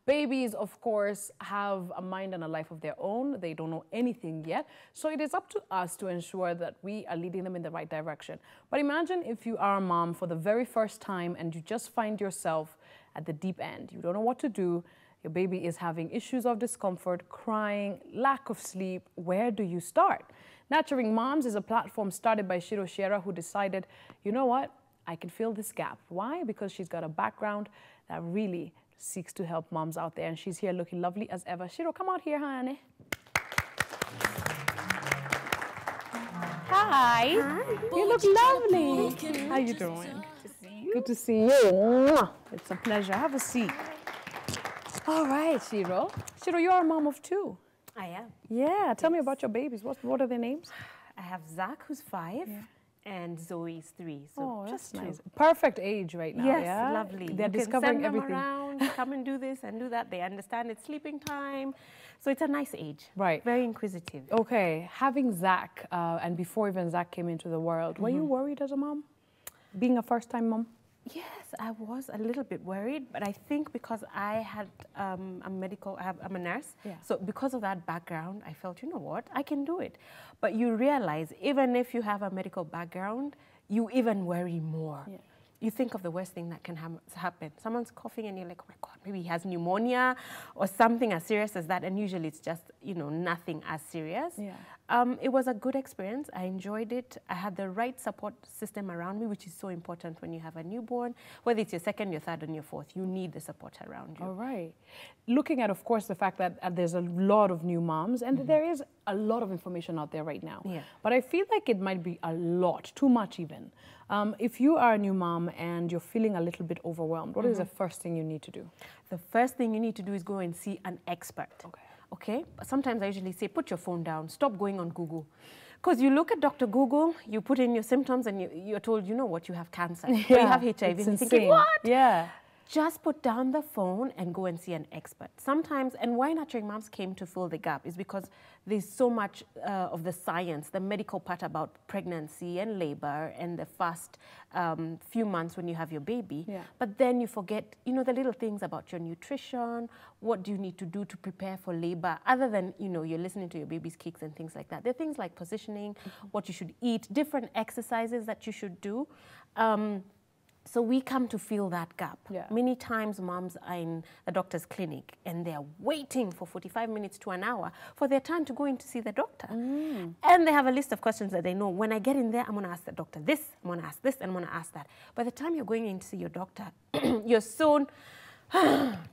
Babies, of course, have a mind and a life of their own. They don't know anything yet. So it is up to us to ensure that we are leading them in the right direction. But imagine if you are a mom for the very first time and you just find yourself at the deep end. You don't know what to do. Your baby is having issues of discomfort, crying, lack of sleep. Where do you start? Nurturing Moms is a platform started by Shiro, who decided, you know what? I can fill this gap. Why? Because she's got a background that really seeks to help moms out there, and she's here looking lovely as ever. Shiro, come out here, honey. Hi. Hi. You look lovely. How you doing? Good to see you. Good to see you. It's a pleasure. Have a seat. All right, Shiro. Shiro, you're a mom of 2. I am. Yeah. Tell me about your babies. What are their names? I have Zach, who's 5. Yeah. And Zoe's 3, so just nice. Perfect age right now. Yes, yeah? Lovely. They're discovering everything. Around, come and do this and do that. They understand it's sleeping time, so it's a nice age. Right. Very inquisitive. Okay, having Zach, and before even Zach came into the world, were you worried as a mom, being a first-time mom? Yes, I was a little bit worried, but I think because I had I'm a nurse, so because of that background, I felt, you know what, I can do it. But you realize, even if you have a medical background, you even worry more. Yeah. You think of the worst thing that can happen. Someone's coughing and you're like, oh my God, maybe he has pneumonia or something as serious as that. And usually it's just, you know, nothing as serious. Yeah. It was a good experience. I enjoyed it. I had the right support system around me, which is so important when you have a newborn. Whether it's your 2nd, your 3rd, and your 4th, you need the support around you. All right. Looking at, of course, the fact that there's a lot of new moms, and there is a lot of information out there right now. Yeah. But I feel like it might be a lot, too much even. If you are a new mom and you're feeling a little bit overwhelmed, what is the first thing you need to do? The first thing you need to do is go and see an expert. Okay. Okay? Sometimes I usually say, put your phone down, stop going on Google. Because you look at Dr. Google, you put in your symptoms and you're told, you know what, you have cancer. Yeah, or you have HIV. It's and you're thinking, what? Yeah. Just put down the phone and go and see an expert. Sometimes, and why Nurturing Moms came to fill the gap is because there's so much of the science, the medical part about pregnancy and labor and the first few months when you have your baby. Yeah. But then you forget, you know, the little things about your nutrition, what do you need to do to prepare for labor, other than, you know, you're listening to your baby's kicks and things like that. There are things like positioning, what you should eat, different exercises that you should do. So we come to fill that gap. Yeah. Many times moms are in the doctor's clinic and they're waiting for 45 minutes to an hour for their turn to go in to see the doctor. And they have a list of questions that they know. When I get in there, I'm going to ask the doctor this, I'm going to ask this, and I'm going to ask that. By the time you're going in to see your doctor, you're so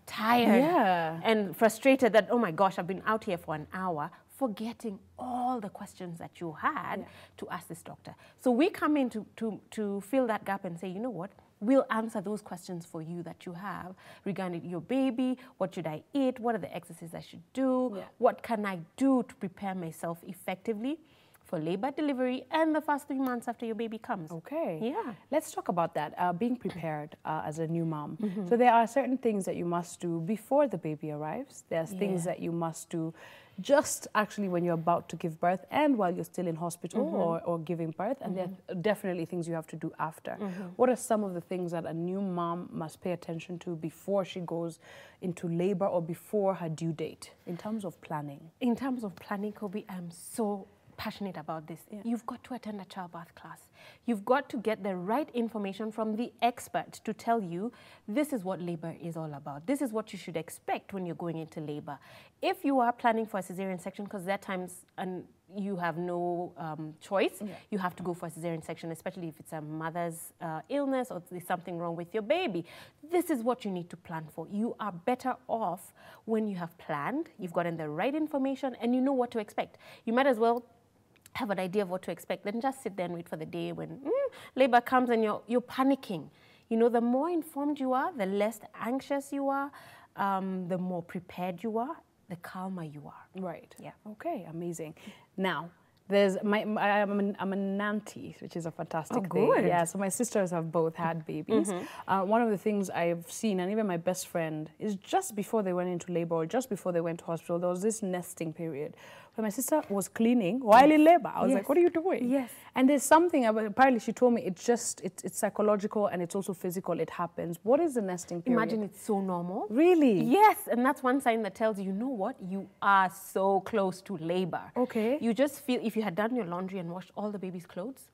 tired and frustrated that, oh my gosh, I've been out here for an hour, forgetting all the questions that you had to ask this doctor. So we come in to fill that gap and say, you know what, we'll answer those questions for you that you have regarding your baby. What should I eat? What are the exercises I should do? Yeah. What can I do to prepare myself effectively for labor, delivery, and the first 3 months after your baby comes? Okay. Yeah. Let's talk about that, being prepared as a new mom. So there are certain things that you must do before the baby arrives. There's things that you must do just actually when you're about to give birth and while you're still in hospital or giving birth, and there are definitely things you have to do after. What are some of the things that a new mom must pay attention to before she goes into labor or before her due date in terms of planning? In terms of planning, Kobe, I'm so passionate about this. Yeah. You've got to attend a childbirth class. You've got to get the right information from the expert to tell you this is what labor is all about. This is what you should expect when you're going into labor. If you are planning for a cesarean section, because there are times you have no choice, you have to go for a cesarean section, especially if it's a mother's illness or there's something wrong with your baby. This is what you need to plan for. You are better off when you have planned, you've gotten the right information, and you know what to expect. You might as well have an idea of what to expect, then just sit there and wait for the day when labor comes and you're panicking. You know, the more informed you are, the less anxious you are, the more prepared you are, the calmer you are. Right. Yeah. Okay, amazing. Now, I'm an auntie, which is a fantastic thing. Good. Yeah, so my sisters have both had babies. One of the things I've seen, and even my best friend, is just before they went into labor or just before they went to hospital, there was this nesting period where my sister was cleaning while in labor. I was like, what are you doing? Yes. And there's something, apparently she told me, it's psychological and it's also physical, it happens. What is the nesting period? Imagine it's so normal. Really? Yes, and that's one sign that tells you, you know what, you are so close to labor. Okay. You just feel, if you had done your laundry and washed all the baby's clothes,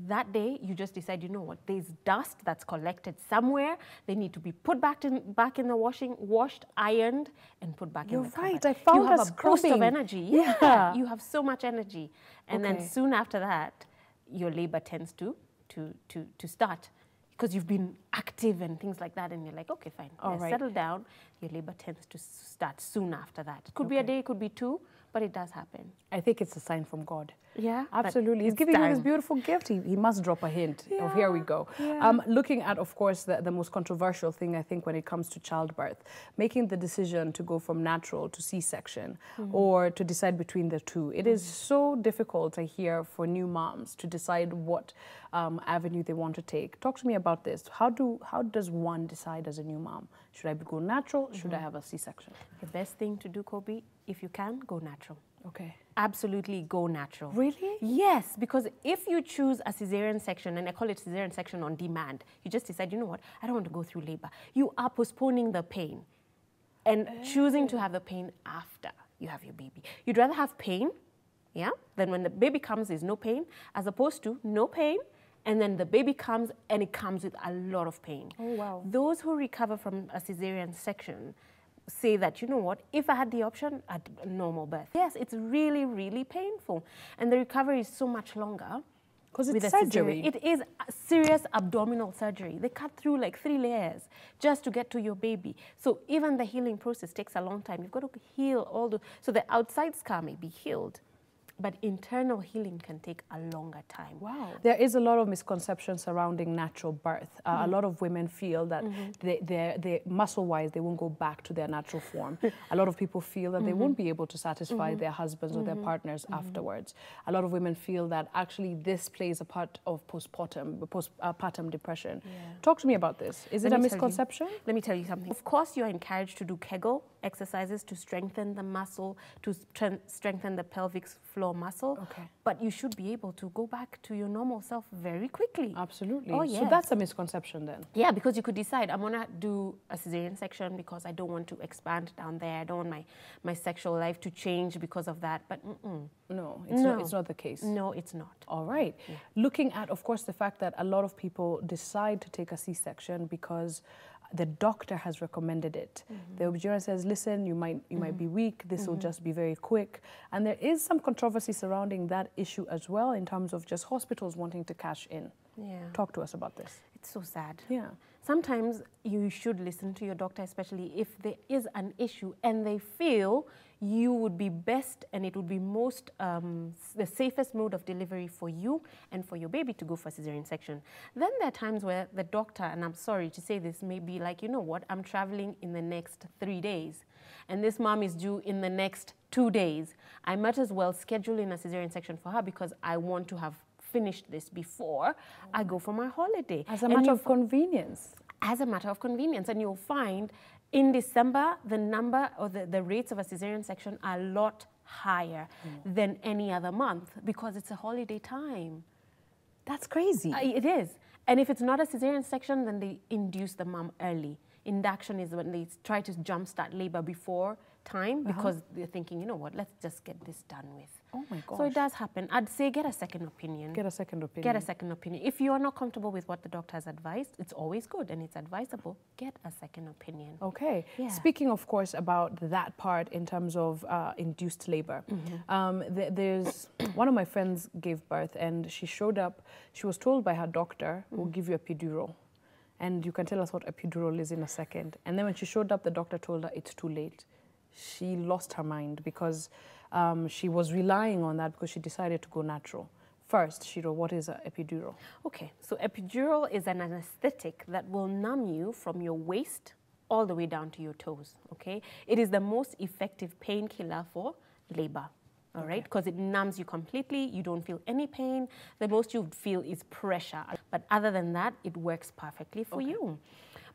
that day you just decide, you know what, there's dust that's collected somewhere. They need to be put back in the washing, washed, ironed, and put back in the cupboard. You're right. I found you have a burst of scrubbing. energy. Yeah. You have so much energy, and then soon after that, your labor tends to start. Because you've been active and things like that, and you're like, okay, fine, settle down. Your labor tends to start soon after that. It could be a day, it could be two, but it does happen. I think it's a sign from God. Yeah, absolutely. He's giving you this beautiful gift. He must drop a hint of here we go. Yeah. Looking at, of course, the most controversial thing, I think, when it comes to childbirth, making the decision to go from natural to C-section or to decide between the two. It is so difficult, I hear, for new moms to decide what avenue they want to take. Talk to me about this. How does one decide as a new mom? Should I go natural? Should I have a C-section? The best thing to do, Kobe, if you can, go natural. Okay. Absolutely go natural. Really? Yes, because if you choose a cesarean section, and I call it cesarean section on demand, you just decide, you know what, I don't want to go through labor. You are postponing the pain and choosing to have the pain after you have your baby. You'd rather have pain, yeah, than when the baby comes, there's no pain, as opposed to no pain, and then the baby comes and it comes with a lot of pain. Oh, wow. Those who recover from a cesarean section say that, you know what, if I had the option, I'd do a normal birth. Yes, it's really, really painful. And the recovery is so much longer. Because it's surgery. It is a serious abdominal surgery. They cut through like 3 layers just to get to your baby. So even the healing process takes a long time. You've got to heal all the... So the outside scar may be healed, but internal healing can take a longer time. Wow. There is a lot of misconception surrounding natural birth. A lot of women feel that they muscle-wise, they won't go back to their natural form. A lot of people feel that they won't be able to satisfy their husbands or their partners afterwards. A lot of women feel that actually this plays a part of postpartum depression. Yeah. Talk to me about this. Is it a misconception? Let me tell you something. Of course, you're encouraged to do Kegel exercises to strengthen the muscle, to strengthen the pelvic floor muscle, but you should be able to go back to your normal self very quickly. Absolutely. Oh, yes. So that's a misconception then. Yeah, because you could decide, I'm gonna do a cesarean section because I don't want to expand down there. I don't want my sexual life to change because of that. But no, it's not the case. No, it's not. All right. Yeah. Looking at, of course, the fact that a lot of people decide to take a C-section because the doctor has recommended it. The OB-GYN says, listen, you might be weak, this will just be very quick. And there is some controversy surrounding that issue as well in terms of just hospitals wanting to cash in. Yeah. Talk to us about this. It's so sad. Yeah. Sometimes you should listen to your doctor, especially if there is an issue and they feel you would be best and it would be most, the safest mode of delivery for you and for your baby to go for cesarean section. Then there are times where the doctor, and I'm sorry to say this, may be like, you know what, I'm traveling in the next 3 days and this mom is due in the next 2 days. I might as well schedule in a cesarean section for her because I want to have finished this before I go for my holiday. As a matter of convenience. As a matter of convenience. And you'll find in December, the number or the rates of a cesarean section are a lot higher than any other month because it's a holiday time. That's crazy. It is. And if it's not a cesarean section, then they induce the mom early. Induction is when they try to jumpstart labor before time because they're thinking, you know what, let's just get this done with. Oh my gosh. So it does happen. I'd say get a second opinion. Get a second opinion. Get a second opinion. If you are not comfortable with what the doctor has advised, it's always good and it's advisable. Get a second opinion. Okay. Yeah. Speaking, of course, about that part in terms of induced labor, there's one of my friends gave birth and she showed up. She was told by her doctor, we'll give you a epidural. And you can tell us what epidural is in a second. And then when she showed up, the doctor told her it's too late. She lost her mind because she was relying on that because she decided to go natural. First, Shiro, what is an epidural? Okay, so epidural is an anesthetic that will numb you from your waist all the way down to your toes, okay? It is the most effective painkiller for labor, all right? Because it numbs you completely. You don't feel any pain. The most you feel is pressure. But other than that, it works perfectly for you.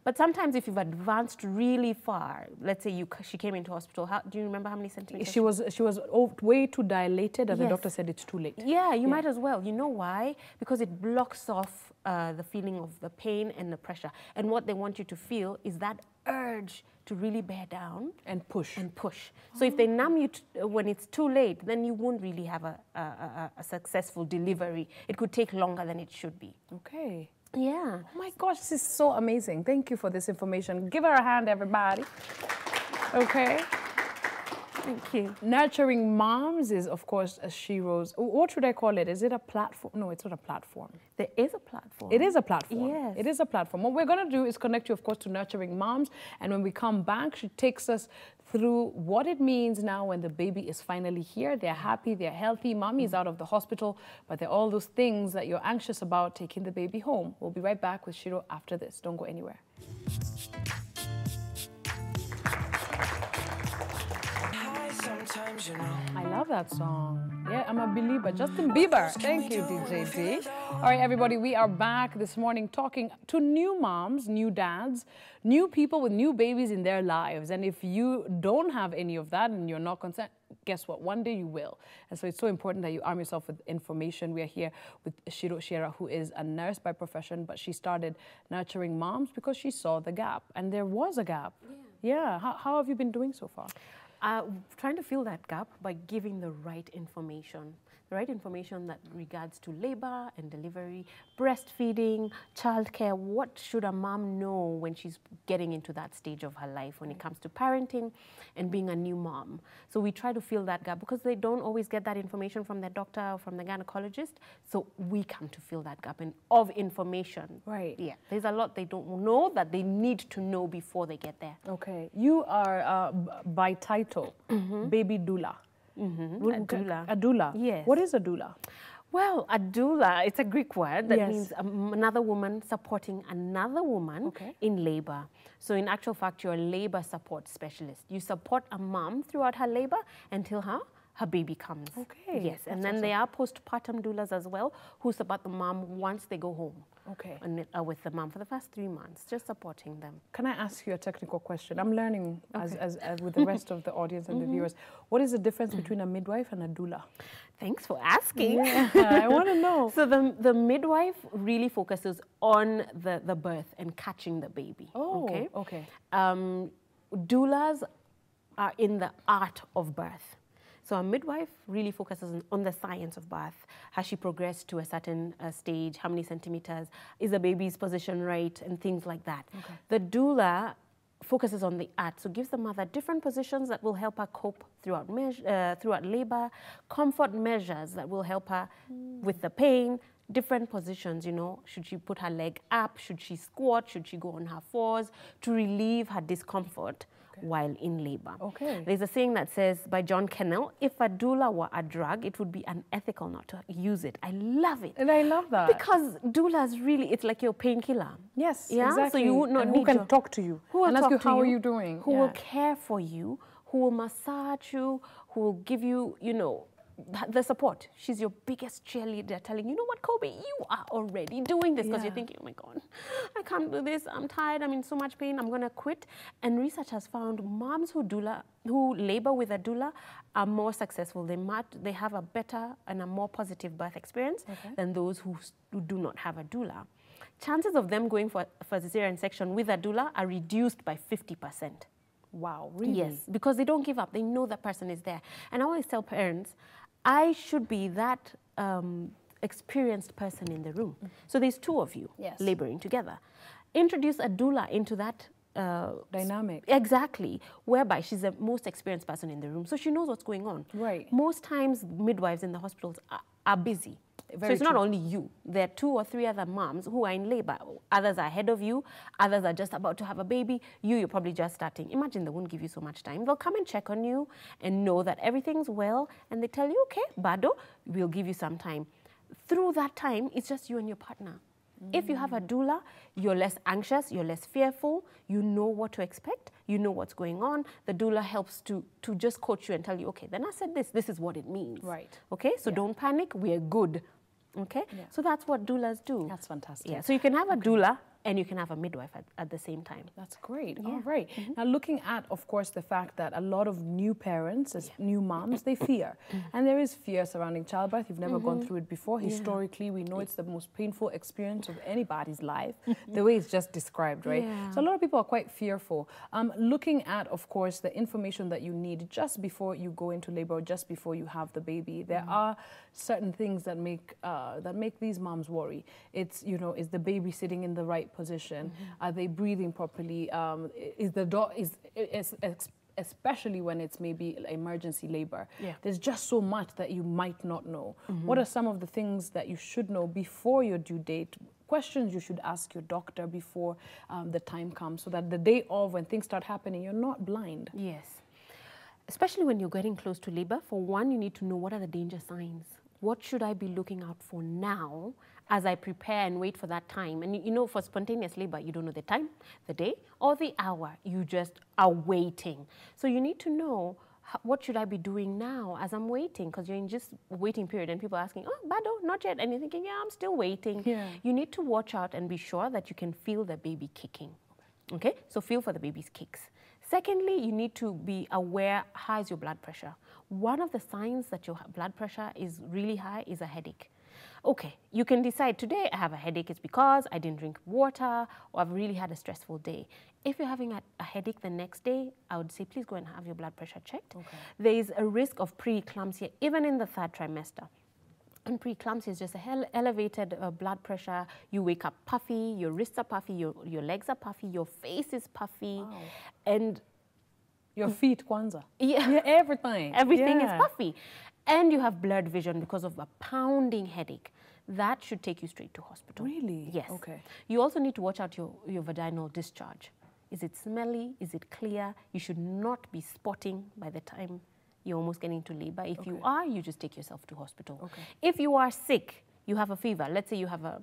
But sometimes if you've advanced really far, let's say she came into hospital, do you remember how many centimeters? She was way too dilated, and the doctor said it's too late. Yeah, you might as well. You know why? Because it blocks off the feeling of the pain and the pressure. And what they want you to feel is that urge to really bear down. And push. And push. So if they numb you when it's too late, then you won't really have a successful delivery. It could take longer than it should be. Okay. Yeah. Oh my gosh, this is so amazing. Thank you for this information. Give her a hand, everybody. Okay. Thank you. Nurturing Moms is, of course, a Shiro's. What should I call it? Is it a platform? No, it's not a platform. There is a platform. It is a platform. Yes. It is a platform. What we're going to do is connect you, of course, to Nurturing Moms. And when we come back, she takes us through what it means now when the baby is finally here. They're happy, they're healthy, mommy is out of the hospital, but there are all those things that you're anxious about taking the baby home. We'll be right back with Shiro after this. Don't go anywhere. I love that song. Yeah, I'm a believer. Justin Bieber. Thank you, DJ D. All right, everybody, we are back this morning talking to new moms, new dads, new people with new babies in their lives. And if you don't have any of that and you're not concerned, guess what? One day you will. And so it's so important that you arm yourself with information. We are here with Shiro, who is a nurse by profession, but she started Nurturing Moms because she saw the gap. And there was a gap. Yeah. How have you been doing so far? Trying to fill that gap by giving the right information that regards to labor and delivery, breastfeeding, childcare. What should a mom know when she's getting into that stage of her life when it comes to parenting and being a new mom? So we try to fill that gap because they don't always get that information from their doctor or from the gynecologist. So we come to fill that gap of information. Right. Yeah. There's a lot they don't know that they need to know before they get there. Okay. You are by title, baby doula. A doula. A doula. Yes. What is a doula? Well, a doula, it's a Greek word that means another woman supporting another woman in labor. So in actual fact, you're a labor support specialist. You support a mom throughout her labor until her baby comes. Okay. Yes, and then there are postpartum doulas as well who support the mom once they go home. Okay. And are with the mom for the first 3 months, just supporting them. Can I ask you a technical question? I'm learning as with the rest of the audience and the viewers. What is the difference between a midwife and a doula? Thanks for asking. Yeah, I want to know. So the midwife really focuses on the birth and catching the baby. Oh, okay. Doulas are in the art of birth. So a midwife really focuses on the science of birth. Has she progressed to a certain stage? How many centimeters? Is the baby's position right? And things like that. Okay. The doula focuses on the art, so gives the mother different positions that will help her cope throughout labor, comfort measures that will help her with the pain, different positions, should she put her leg up, should she squat, should she go on her fours to relieve her discomfort while in labor. Okay. There's a saying that says by John Kennell, if a doula were a drug, it would be unethical not to use it. I love it. And I love that. Because doulas really, it's like your painkiller. Yes, yeah? exactly. So you would not and need who can talk to you. Who will and talk ask you, to how you, are you doing? Who will care for you, who will massage you, who will give you, the support. She's your biggest cheerleader telling you know what, Kobe, you are already doing this because you're thinking, oh my God, I can't do this. I'm tired. I'm in so much pain. I'm going to quit. And research has found moms who labor with a doula are more successful. They have a better and a more positive birth experience than those who do not have a doula. Chances of them going for cesarean section with a doula are reduced by 50%. Wow, really? Yes, because they don't give up. They know that person is there. And I always tell parents, I should be that experienced person in the room. So there's 2 of you laboring together. Introduce a doula into that dynamic. Exactly, whereby she's the most experienced person in the room. So she knows what's going on. Right. Most times midwives in the hospitals are busy. So it's not only you. There are 2 or 3 other moms who are in labor. Others are ahead of you. Others are just about to have a baby. You're probably just starting. Imagine they won't give you so much time. They'll come and check on you and know that everything's well. And they tell you, okay, Bado, we'll give you some time. Through that time, it's just you and your partner. If you have a doula, you're less anxious, you're less fearful, you know what to expect, you know what's going on. The doula helps to just coach you and tell you, okay, then I said this is what it means. Right. Okay, so don't panic, we're good. Okay, so that's what doulas do. That's fantastic. Yeah, so you can have a doula and you can have a midwife at the same time. That's great. All right. Now, looking at, of course, the fact that a lot of new parents, as new moms, they fear. And there is fear surrounding childbirth. You've never gone through it before. Historically, we know it's the most painful experience of anybody's life, the way it's just described, right? So a lot of people are quite fearful. Looking at, of course, the information that you need just before you go into labor or just before you have the baby, there are certain things that make these moms worry. It's, you know, is the baby sitting in the right position? Are they breathing properly? Is the dog especially when it's maybe emergency labor? There's just so much that you might not know. What are some of the things that you should know before your due date? Questions you should ask your doctor before the time comes, so that the day of, when things start happening, you're not blind. Yes. Especially when you're getting close to labor, for one, you need to know what are the danger signs. What should I be looking out for now as I prepare and wait for that time? And you know, for spontaneous labor, you don't know the time, the day, or the hour. You just are waiting. So you need to know, what should I be doing now as I'm waiting? Because you're in just waiting period and people are asking, oh, Bado, not yet. And you're thinking, yeah, I'm still waiting. You need to watch out and be sure that you can feel the baby kicking. Okay, so feel for the baby's kicks. Secondly, you need to be aware, how is your blood pressure? One of the signs that your blood pressure is really high is a headache. Okay, you can decide, today I have a headache, it's because I didn't drink water or I've really had a stressful day. If you're having a headache the next day, I would say please go and have your blood pressure checked. There is a risk of preeclampsia even in the third trimester. And preeclampsia is just a elevated blood pressure. You wake up puffy, your wrists are puffy, your legs are puffy, your face is puffy. And your feet, Kwanzaa. Everything. Everything is puffy. And you have blurred vision because of a pounding headache. That should take you straight to hospital. Really? Yes. Okay. You also need to watch out your vaginal discharge. Is it smelly? Is it clear? You should not be spotting by the time you're almost getting into labor. If you are, you just take yourself to hospital. If you are sick, you have a fever, let's say you have a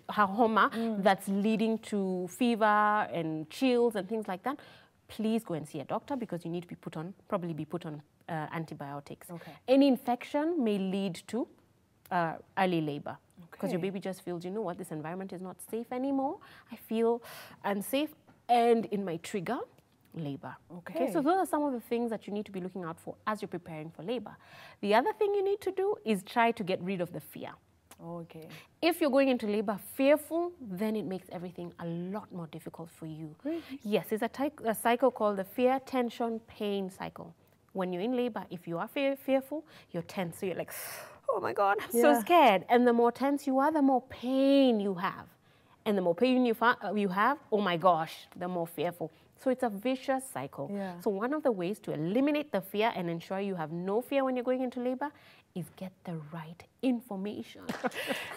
homa that's leading to fever and chills and things like that, please go and see a doctor because you need to be probably be put on antibiotics. Any infection may lead to early labor because your baby just feels, you know what, this environment is not safe anymore. I feel unsafe and it might trigger labor. Okay, so those are some of the things that you need to be looking out for as you're preparing for labor. The other thing you need to do is try to get rid of the fear. If you're going into labor fearful, then it makes everything a lot more difficult for you. Yes, it's a cycle called the fear, tension, pain cycle. When you're in labor, if you are fearful, you're tense. So you're like, oh my God, I'm so scared. And the more tense you are, the more pain you have. And the more pain you have, oh my gosh, the more fearful. So it's a vicious cycle. So one of the ways to eliminate the fear and ensure you have no fear when you're going into labor is get the right information.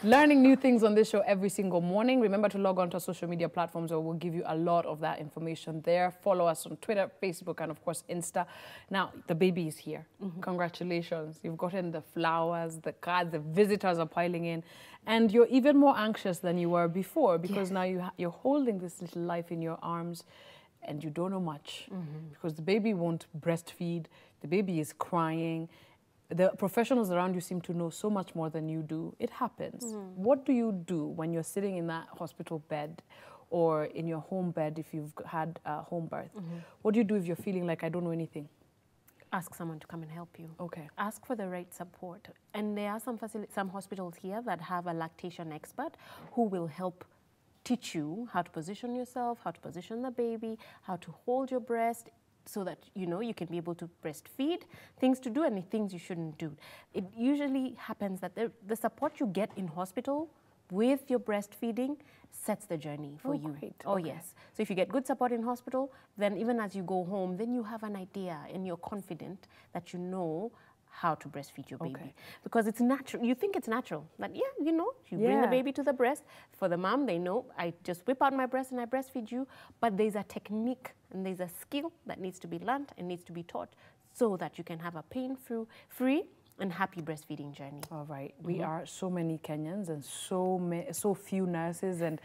Learning new things on this show every single morning. Remember to log on to our social media platforms where we'll give you a lot of that information there. Follow us on Twitter, Facebook, and of course, Insta. Now, the baby is here. Congratulations. You've gotten the flowers, the cards, the visitors are piling in. And you're even more anxious than you were before because now you're holding this little life in your arms and you don't know much because the baby won't breastfeed. The baby is crying. The professionals around you seem to know so much more than you do. It happens. What do you do when you're sitting in that hospital bed or in your home bed if you've had a home birth? What do you do if you're feeling like I don't know anything? Ask someone to come and help you. Ask for the right support. And there are some hospitals here that have a lactation expert who will help teach you how to position yourself, how to position the baby, how to hold your breast, so that you know you can be able to breastfeed, things to do and things you shouldn't do. It usually happens that the support you get in hospital with your breastfeeding sets the journey for you. Yes. So if you get good support in hospital, then even as you go home, then you have an idea and you're confident that you know how to breastfeed your baby. Because it's natural. You think it's natural. That, you know, you bring the baby to the breast. For the mom, they know, I just whip out my breast and I breastfeed you. But there's a technique and there's a skill that needs to be learned and needs to be taught so that you can have a pain-free and happy breastfeeding journey. All right. We are so many Kenyans and so few nurses and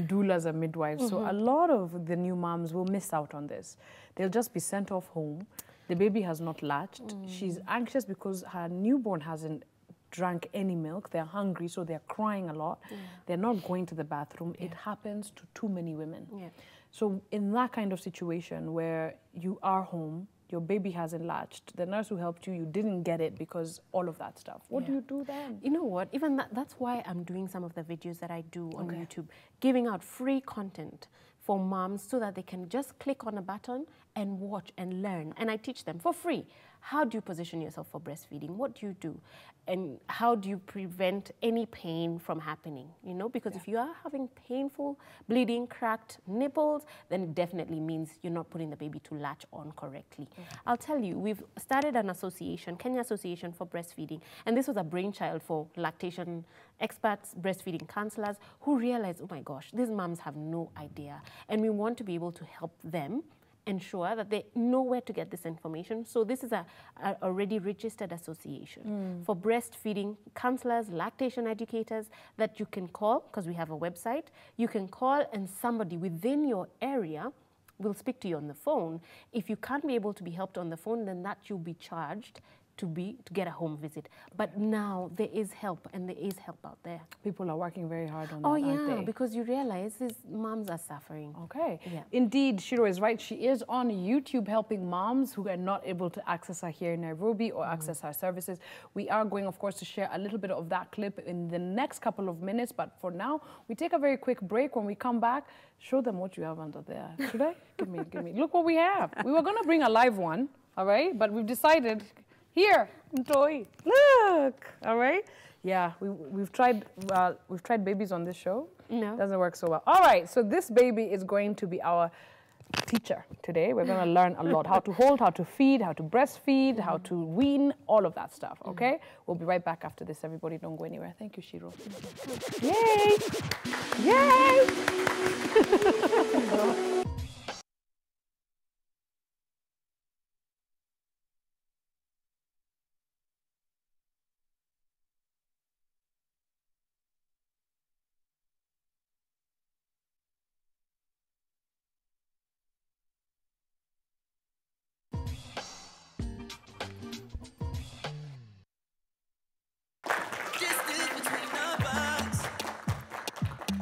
doulas and midwives. So a lot of the new moms will miss out on this. They'll just be sent off home. The baby has not latched. She's anxious because her newborn hasn't drank any milk. They're hungry, so they're crying a lot. They're not going to the bathroom. It happens to too many women. So in that kind of situation where you are home, your baby hasn't latched, the nurse who helped you, you didn't get it because all of that stuff. What do you do then? You know what? Even that's why I'm doing some of the videos that I do on YouTube, giving out free content for moms so that they can just click on a button and watch and learn. And I teach them for free. How do you position yourself for breastfeeding? What do you do? And how do you prevent any pain from happening? You know, because if you are having painful, bleeding, cracked nipples, then it definitely means you're not putting the baby to latch on correctly. I'll tell you, we've started an association, Kenya Association for Breastfeeding, and this was a brainchild for lactation experts, breastfeeding counselors, who realized, oh my gosh, these moms have no idea. And we want to be able to help them ensure that they know where to get this information. So this is a already registered association for breastfeeding counselors, lactation educators that you can call, because we have a website. You can call and somebody within your area will speak to you on the phone. If you can't be able to be helped on the phone, then that you'll be charged to get a home visit. But now there is help, and there is help out there. People are working very hard on that, aren't they? Because you realize these moms are suffering. Okay. Indeed, Shiro is right. She is on YouTube helping moms who are not able to access her here in Nairobi or access her services. We are going, of course, to share a little bit of that clip in the next couple of minutes. But for now, we take a very quick break. When we come back, show them what you have under there. Should I? Give me. Look what we have. We were going to bring a live one, all right? But we've decided... Here, enjoy. Look, all right. Yeah, we've tried babies on this show. No, doesn't work so well. All right, so this baby is going to be our teacher today. We're going to learn a lot: how to hold, how to feed, how to breastfeed, how to wean, all of that stuff. Okay, we'll be right back after this. Everybody, don't go anywhere. Thank you, Shiro. Yay! Yay!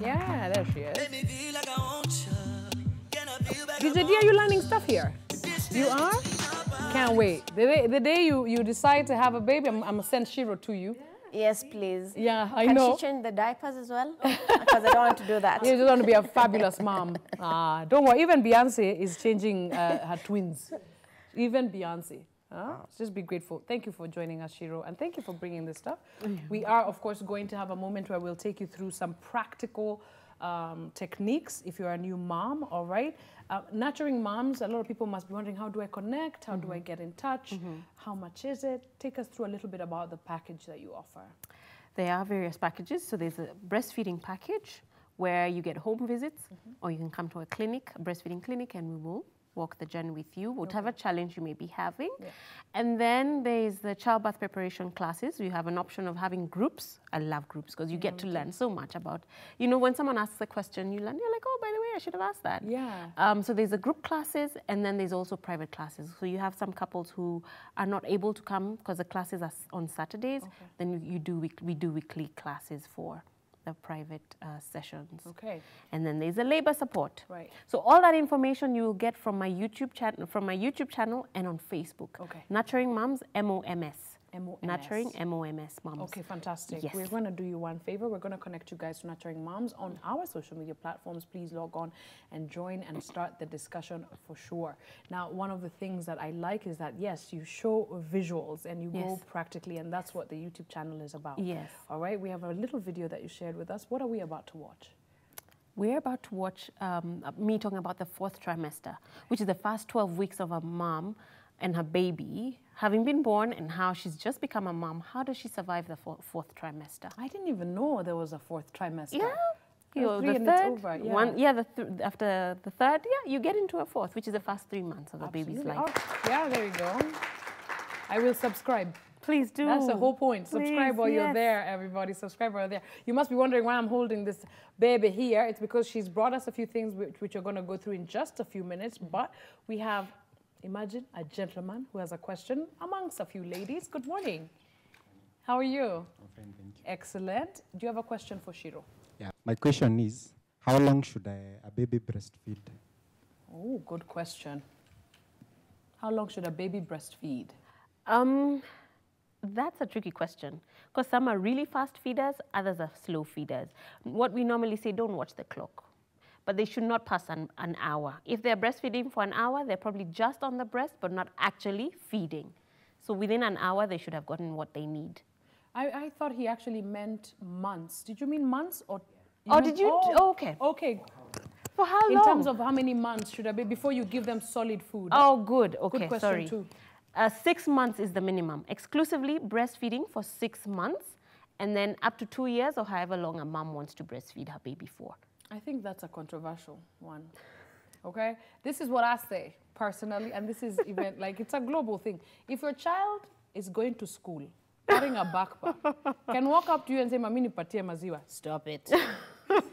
Yeah, there she is. DJ D, are you learning stuff here? You are? Can't wait. The day you decide to have a baby, I'm going to send Shiro to you. Yes, please. Yeah, I know. Can she change the diapers as well? Because I don't want to do that. You just want to be a fabulous mom. Don't worry, even Beyonce is changing her twins. Even Beyonce. Just be grateful. Thank you for joining us, Shiro, and thank you for bringing this stuff. We are, of course, going to have a moment where we'll take you through some practical techniques if you're a new mom, all right? Nurturing moms, a lot of people must be wondering, how do I connect? How do I get in touch? How much is it? Take us through a little bit about the package that you offer. There are various packages. So there's a breastfeeding package where you get home visits, or you can come to a clinic, a breastfeeding clinic, and we will walk the journey with you, whatever challenge you may be having. And then there's the childbirth preparation classes. You have an option of having groups. I love groups because you get to learn so much about, you know, when someone asks a question, you learn, you're like, oh, by the way, I should have asked that. Yeah. So there's a group classes, and then there's also private classes. So you have some couples who are not able to come because the classes are on Saturdays. Then we do weekly classes for the private sessions. Okay. And then there's a labor support. Right. So all that information you will get from my YouTube channel and on Facebook. Okay. Nurturing Moms, MOMS. MOMS. Nurturing MOMS Moms. Okay, fantastic. Yes. We're going to do you one favor. We're going to connect you guys to Nurturing Moms on our social media platforms. Please log on and join and start the discussion for sure. Now, one of the things that I like is that, yes, you show visuals and you go practically, and that's what the YouTube channel is about. Yes. All right, we have a little video that you shared with us. What are we about to watch? We're about to watch me talking about the 4th trimester, which is the first 12 weeks of a mom and her baby having been born, and how she's just become a mom. How does she survive the 4th trimester? I didn't even know there was a 4th trimester. Yeah. You know, the third, after the third, you get into a 4th, which is the first 3 months of the baby's life. Oh, yeah, there you go. I will subscribe. Please do. That's the whole point. Subscribe while you're yes. there, everybody. Subscribe while you're there. You must be wondering why I'm holding this baby here. It's because she's brought us a few things which we're going to go through in just a few minutes. But we have, imagine, a gentleman who has a question amongst a few ladies. Good morning. How are you? I'm fine, thank you. Excellent. Do you have a question for Shiro? Yeah, my question is, how long should a baby breastfeed? Oh, good question. How long should a baby breastfeed? That's a tricky question because some are really fast feeders, others are slow feeders. What we normally say, don't watch the clock, but they should not pass an hour. If they're breastfeeding for an hour, they're probably just on the breast, but not actually feeding. So within an hour, they should have gotten what they need. I thought he actually meant months. Did you mean months or? Oh, did you? Oh, okay. Okay. For how long? In terms of how many months should I be before you give them solid food? Oh, good. Okay, good question sorry. Too. 6 months is the minimum. Exclusively breastfeeding for 6 months, and then up to 2 years or however long a mom wants to breastfeed her baby for. I think that's a controversial one. Okay? This is what I say personally, and this is even like it's a global thing. If your child is going to school, carrying a backpack, can walk up to you and say, "Mami nipatie maziwa." Stop it.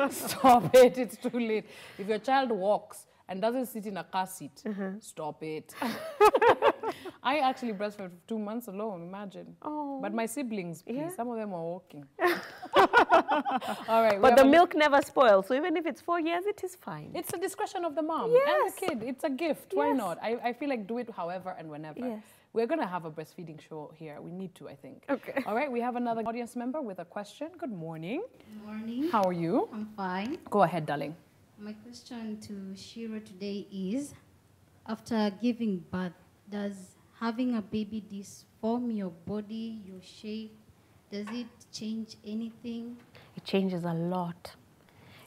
Stop it. It's too late. If your child walks and doesn't sit in a car seat, stop it. I actually breastfed for 2 months alone, imagine. Oh. But my siblings, please, Yeah. some of them are walking. All right. But the milk never spoils, so even if it's 4 years, it is fine. It's the discretion of the mom Yes. and the kid. It's a gift. Why Yes. not? I feel like do it however and whenever. Yes. We're going to have a breastfeeding show here. We need to, I think. Okay. All right. We have another audience member with a question. Good morning. Good morning. How are you? I'm fine. Go ahead, darling. My question to Shiro today is, after giving birth, does having a baby disform your body, your shape? Does it change anything? It changes a lot.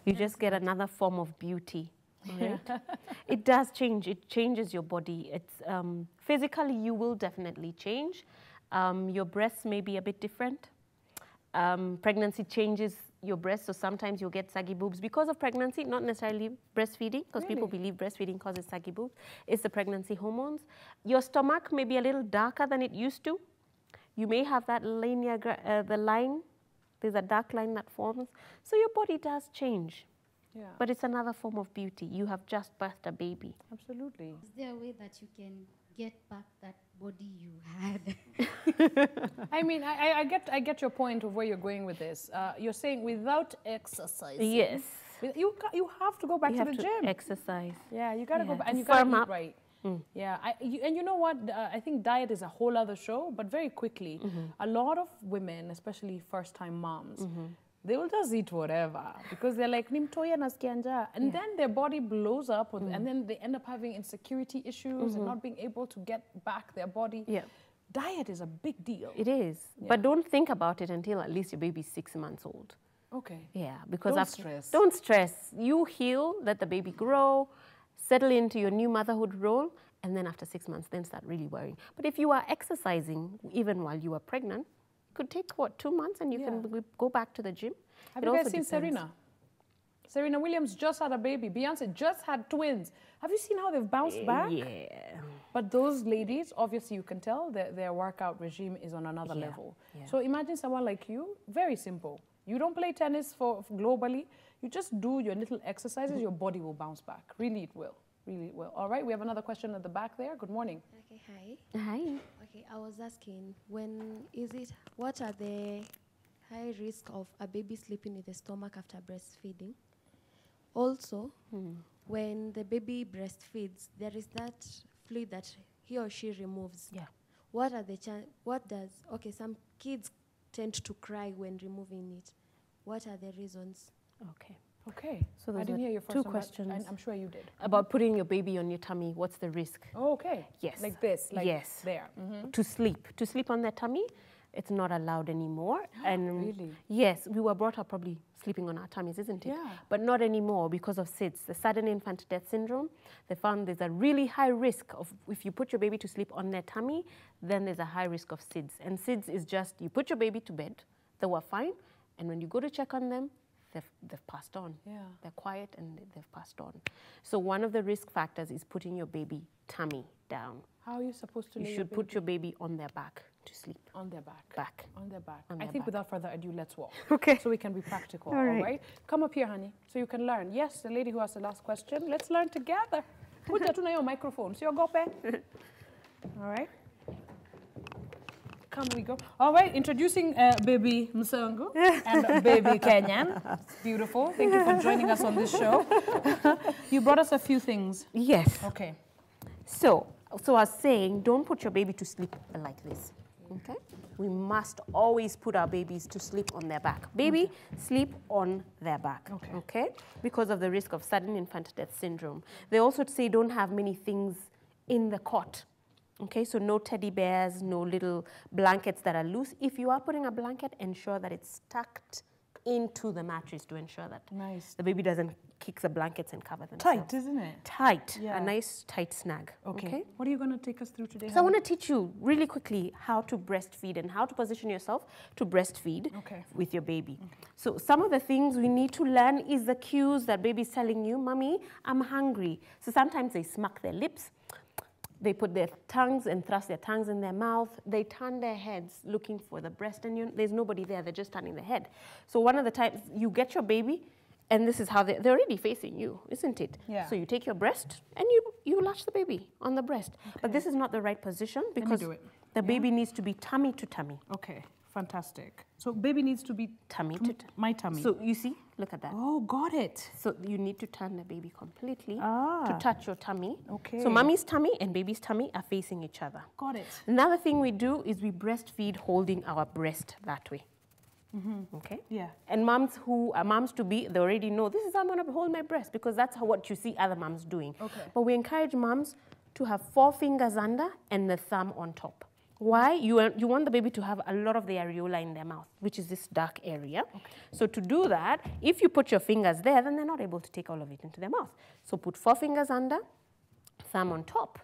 You just get another form of beauty. Right? It does change. It changes your body. It's physically, you will definitely change. Your breasts may be a bit different. Pregnancy changes your breasts, so sometimes you'll get saggy boobs because of pregnancy, not necessarily breastfeeding, because people believe breastfeeding causes saggy boobs. It's the pregnancy hormones. Your stomach may be a little darker than it used to. You may have that linear, the line. There's a dark line that forms. So your body does change. Yeah. But it's another form of beauty. You have just birthed a baby. Absolutely. Is there a way that you can get back that body you had? I mean, I get your point of where you're going with this. You're saying without exercising. Yes. You have to go back You to have the to gym. exercise. Yeah, you gotta go Yeah, back to and you gotta firm eat up. right. Yeah, and you know what? I think diet is a whole other show, but very quickly, a lot of women, especially first-time moms, they will just eat whatever because they're like, nimtoya nasikia njaa. And then their body blows up and then they end up having insecurity issues and not being able to get back their body. Yeah. Diet is a big deal. It is. Yeah. But don't think about it until at least your baby's 6 months old. Okay. Yeah, because Don't after, stress. Don't stress. You heal, let the baby grow, settle into your new motherhood role, and then after 6 months, then start really worrying. But if you are exercising even while you are pregnant, it could take, what, 2 months and you can go back to the gym? Have It you guys also seen depends. Serena? Serena Williams just had a baby. Beyonce just had twins. Have you seen how they've bounced back? Yeah. But those ladies, obviously you can tell their workout regime is on another level. Yeah. So imagine someone like you, very simple. You don't play tennis for globally. You just do your little exercises, your body will bounce back. Really it will. Really it will. All right, we have another question at the back there. Good morning. Okay, hi. Hi. Okay, I was asking, what are the high risk of a baby sleeping with the stomach after breastfeeding? Also, when the baby breastfeeds, there is that fluid that he or she removes. Yeah. What are the some kids tend to cry when removing it. What are the reasons? Okay. Okay. So I those didn't are hear your first two one, but questions. I'm sure you did. About putting your baby on your tummy, what's the risk? Oh, okay. Yes. Like this, like Yes. there. To sleep on their tummy, it's not allowed anymore. And Really? yes, we were brought up probably sleeping on our tummies, isn't it? Yeah. But not anymore because of SIDS, the sudden infant death syndrome. They found there's a really high risk of if you put your baby to sleep on their tummy, then there's a high risk of SIDS. And SIDS is just you put your baby to bed, they were fine, and when you go to check on them, they've passed on. Yeah. They're quiet and they've passed on. So one of the risk factors is putting your baby tummy down. How are you supposed to lay You your should put your baby on their back to sleep. on their back? Back. On their back. On I their think back. without further ado, let's walk. Okay. So we can be practical, All right. all right? Come up here, honey, so you can learn. Yes, the lady who asked the last question, let's learn together. Put tuna your microphone. So you go, all right? Come we go. All right, introducing baby Msangu and baby Kenyan. It's beautiful. Thank you for joining us on this show. You brought us a few things. Yes. Okay. So I was saying, don't put your baby to sleep like this, okay? We must always put our babies to sleep on their back. Baby, sleep on their back, okay? Because of the risk of sudden infant death syndrome. They also say don't have many things in the cot. Okay, so no teddy bears, no little blankets that are loose. If you are putting a blanket, ensure that it's tucked into the mattress to ensure that the baby doesn't kick the blankets and cover themselves. Tight, isn't it? Tight, Yeah. a nice tight snag. Okay. What are you going to take us through today? So I want to teach you really quickly how to breastfeed and how to position yourself to breastfeed with your baby. So some of the things we need to learn is the cues that baby's telling you, Mommy, I'm hungry. So sometimes they smack their lips. They put their tongues and thrust their tongues in their mouth. They turn their heads looking for the breast, and there's nobody there. They're just turning their head. So one of the times you get your baby, and this is how they're already facing you, isn't it? Yeah. So you take your breast, and you latch the baby on the breast. But this is not the right position because the baby needs to be tummy to tummy. Okay, fantastic. So baby needs to be tummy to my tummy. So you see, look at that. Oh, got it. So you need to turn the baby completely to touch your tummy. Okay. So mommy's tummy and baby's tummy are facing each other. Got it. Another thing we do is we breastfeed holding our breast that way. Okay? Yeah. And moms who are moms to be, they already know this is how I'm going to hold my breast because that's what you see other moms doing. Okay. But we encourage moms to have 4 fingers under and the thumb on top. Why? You want the baby to have a lot of the areola in their mouth, which is this dark area. Okay. So to do that, if you put your fingers there, then they're not able to take all of it into their mouth. So put 4 fingers under, thumb on top,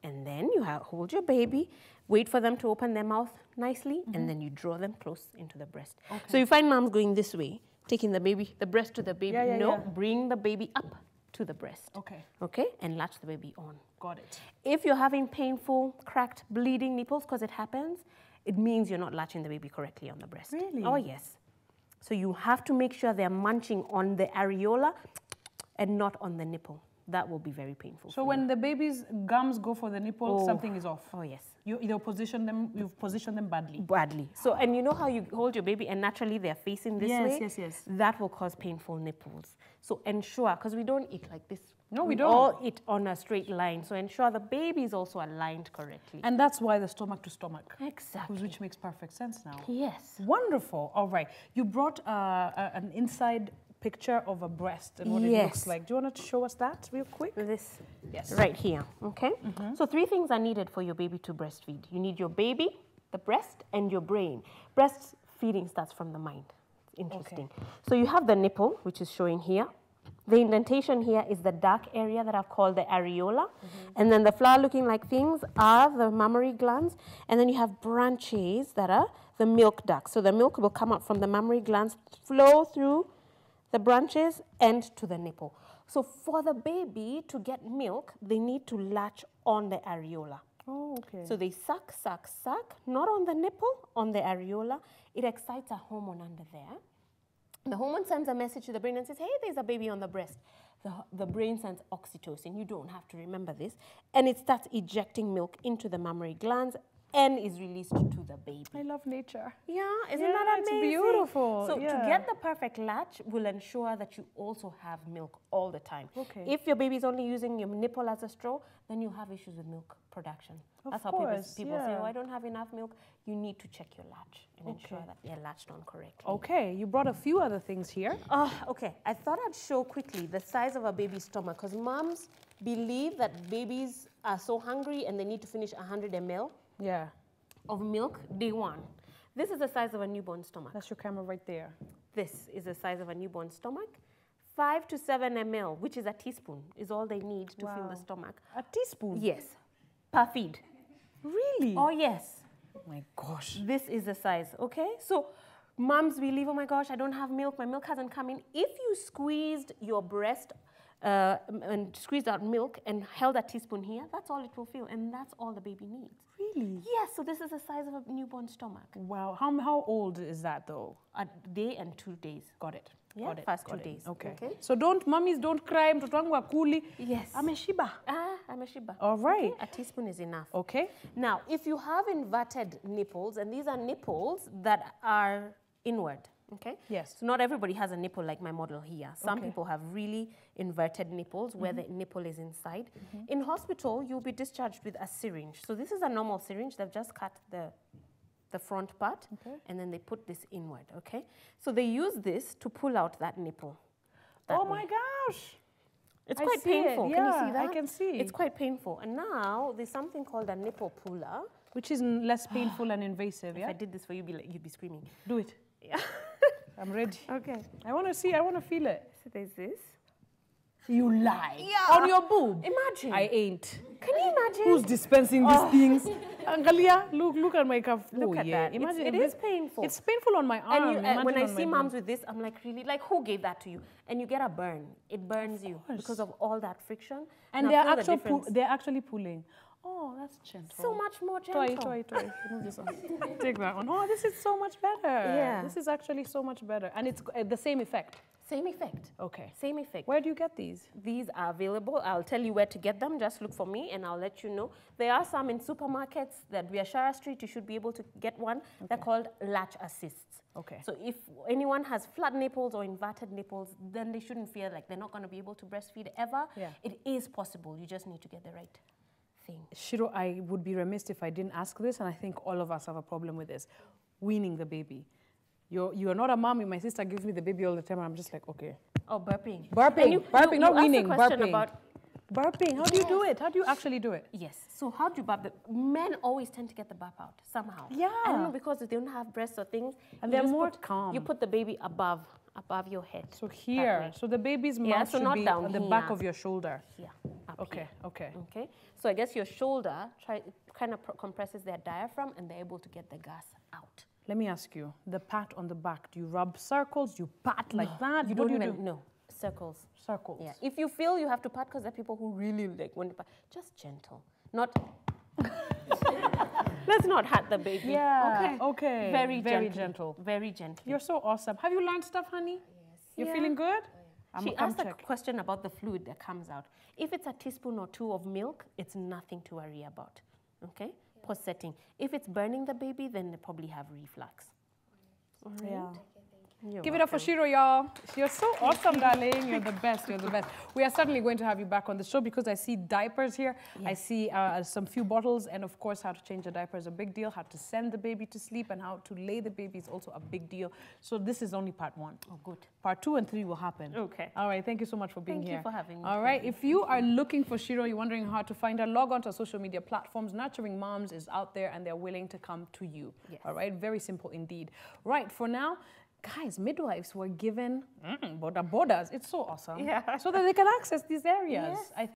and then you hold your baby, wait for them to open their mouth nicely, and then you draw them close into the breast. Okay. So you find moms going this way, taking the breast to the baby. Bring the baby up to the breast. Okay. Okay, and latch the baby on. Got it. If you're having painful, cracked, bleeding nipples, because it happens, it means you're not latching the baby correctly on the breast. Really? Oh, yes. So you have to make sure they're munching on the areola and not on the nipple. That will be very painful. So when the baby's gums go for the nipple, something is off. Oh, yes. You've positioned them badly. Badly. So, and you know how you hold your baby and naturally they're facing this way? Yes. That will cause painful nipples. So ensure, because we don't eat like this. No, we don't. All eat on a straight line. So ensure the baby is also aligned correctly. And that's why the stomach to stomach. Exactly. Which makes perfect sense now. Yes. Wonderful. All right. You brought an inside picture of a breast and what it looks like. Do you want to show us that real quick? This. Yes. Right here. Okay. So 3 things are needed for your baby to breastfeed. You need your baby, the breast, and your brain. Breastfeeding starts from the mind. Interesting. Okay. So you have the nipple, which is showing here. The indentation here is the dark area that I've called the areola. And then the flower-looking like things are the mammary glands. And then you have branches that are the milk ducts. So the milk will come out from the mammary glands, flow through the branches, and to the nipple. So for the baby to get milk, they need to latch on the areola. Oh, okay. So they suck, not on the nipple, on the areola. It excites a hormone under there. The hormone sends a message to the brain and says, hey, there's a baby on the breast. The brain sends oxytocin. You don't have to remember this. And it starts ejecting milk into the mammary glands and is released to the baby. I love nature. Yeah, isn't that amazing? It's beautiful. So to get the perfect latch will ensure that you also have milk all the time. Okay. If your baby's only using your nipple as a straw, then you'll have issues with milk production. That's how people say, oh, I don't have enough milk. You need to check your latch and ensure that they're latched on correctly. Okay, you brought a few other things here. Okay, I thought I'd show quickly the size of a baby's stomach because moms believe that babies are so hungry and they need to finish 100 ml of milk day 1. This is the size of a newborn stomach. That's your camera right there. This is the size of a newborn stomach. 5 to 7 ml, which is a teaspoon, is all they need to fill the stomach. A teaspoon? Yes, per feed. Really? Oh, yes. Oh my gosh. This is the size, okay? So moms believe, oh my gosh, I don't have milk. My milk hasn't come in. If you squeezed your breast and squeezed out milk and held a teaspoon here, that's all it will feel, and that's all the baby needs. Really? Yes, so this is the size of a newborn stomach. Wow. How old is that though? A day and 2 days. Got it. Yeah, Got it. first Got 2 it. days. Okay. Okay. So mummies don't cry. Mtoto wangu akuli. Yes. Ameshiba. Ameshiba. All right. Okay, a teaspoon is enough. Okay. Now, if you have inverted nipples, and these are nipples that are inward, okay? Yes. So not everybody has a nipple like my model here. Some Okay. people have really inverted nipples where the nipple is inside. In hospital, you'll be discharged with a syringe. So this is a normal syringe. They've just cut the front part, and then they put this inward, okay? So they use this to pull out that nipple. Oh my gosh. It's I quite see it. painful. Can you see Yeah, that? I can see. It's quite painful. And now there's something called a nipple puller. Which is less painful and invasive, If yeah? I did this for you, you'd be screaming. Do it. Yeah. I'm ready. Okay. I want to see. I want to feel it. So there's this. You lie. Yeah. On your boob. Imagine. I ain't. Can you imagine? Who's dispensing these things? Angalia, look at my cuff. Look at that. Imagine It is painful. It's painful on my arm. And Imagine when I on see my moms with this, I'm like, really? Like, who gave that to you? And you get a burn. It burns you because of all that friction. And Now they're feel the difference. they're actually pulling. Oh, that's gentle. So much more gentle. Toy. Move this on. Take that one. Oh, this is so much better. Yeah. This is actually so much better. And it's the same effect. Same effect. Okay. Same effect. Where do you get these? These are available. I'll tell you where to get them. Just look for me and I'll let you know. There are some in supermarkets that we are Shara Street. You should be able to get one. They're called latch assists. Okay. So if anyone has flat nipples or inverted nipples, then they shouldn't feel like they're not going to be able to breastfeed ever. Yeah. It is possible. You just need to get the right thing. Shiro, I would be remiss if I didn't ask this, and I think all of us have a problem with this. Weaning the baby. You're not a mommy. My sister gives me the baby all the time, and I'm just like, okay. Oh, burping. Burping, not weaning, question burping. about Burping, how do you do it? How do you actually do it? Yes. So how do you burp? Men always tend to get the burp out somehow. Yeah. I don't know, because they don't have breasts or things. And you they're just more calm. You put the baby above your head. So that here, way. so the baby's Yeah, mouth so should not be down on the back here. of your shoulder. Here. Up Okay, here. okay. Okay. So I guess your shoulder kind of compresses their diaphragm and they're able to get the gas out. Let me ask you, the pat on the back, do you rub circles? Do you pat like that? You What don't do you even do? no circles. Circles. Yeah. If you feel you have to pat, because there are people who really like when they pat, just gentle, not. Let's not hurt the baby. Yeah. Okay. Okay. Very Very gently. gentle. Very gentle. You're so awesome. Have you learned stuff, honey? Yes. You're Yeah. feeling good? She come asked a check. question about the fluid that comes out. If it's a teaspoon or 2 of milk, it's nothing to worry about. Okay? Post setting. If it's burning the baby, then they probably have reflux. All right? Yeah. You're Give it up for Shiro, y'all. You're so awesome, darling. You're the best. You're the best. We are certainly going to have you back on the show because I see diapers here. I see some few bottles. And, of course, how to change a diaper is a big deal. How to send the baby to sleep and how to lay the baby is also a big deal. So this is only part 1. Oh, good. Part 2 and 3 will happen. Okay. All right. Thank you so much for being Thank here. you for having me. All right. If you are looking for Shiro, you're wondering how to find her, log on to our social media platforms. Nurturing Moms is out there and they're willing to come to you. Yes. All right. Very simple indeed. Right. For now, guys, midwives were given borders. It's so awesome. Yeah. So that they can access these areas. Yes. I